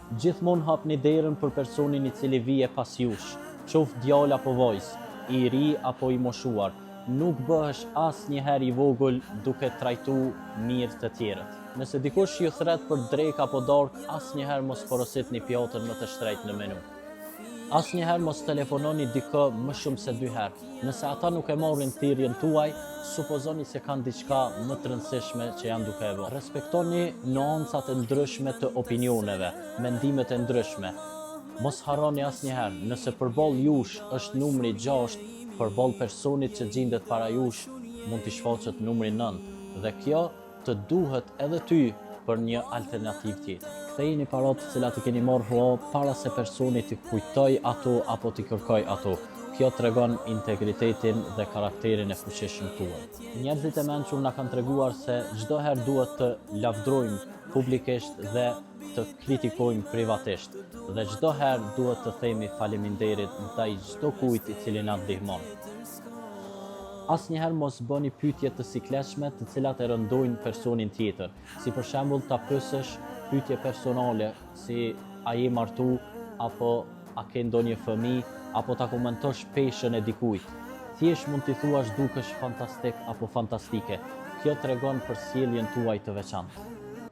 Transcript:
Gjithmonë hapni derën për personin I cili vije pas jush, qoftë djalë apo vajzë, I ri apo I moshuar. Nuk bëhesh asnjëherë I vogël duke trajtu mirë të tjerët. Nëse dikush ju thret për drekë apo darkë, asnjëherë mos porositni pjatën më të shtrejtë në menu. Asnjëherë mos telefononi dikë më shumë se 2 herë. Nëse ata nuk e marrin thirrjen tuaj, supozoni se kanë diçka më të rëndësishme që janë duke e bërë. Respektoni nuancat e ndryshme të opinioneve, mendimet e ndryshme. Mos harroni asnjëherë, nëse përballë jush është numri 6, përballë personit që gjendet para jush mund t'i shfaqet numri 9, dhe kjo të duhet edhe ty për një alternativë tjetër. Kthejini paratë të cilat I keni marrë hua para se personi t'i kujtoj ato apo t'i kërkoj ato. Kjo tregon integritetin dhe karakterin e fuqishëm tuaj. Njerëzit e mençur na kanë treguar se çdo herë duhet të lavdrojmë publikisht dhe të kritikojmë privatisht, dhe çdo herë duhet të themi faleminderit ndaj çdo kujt I cili na ndihmon. Asnjëherë mos bëni pyetje të sikletshme të cilat e rëndojnë personin tjetër, si për shembull ta pyesësh pyetje personale si a je martu, apo a ke ndonjë fëmijë, apo ta komentosh peshën e dikujt. Thjesht mund t'i thuash dukesh fantastik apo fantastike. Kjo tregon për sjelljen tuaj të veçantë.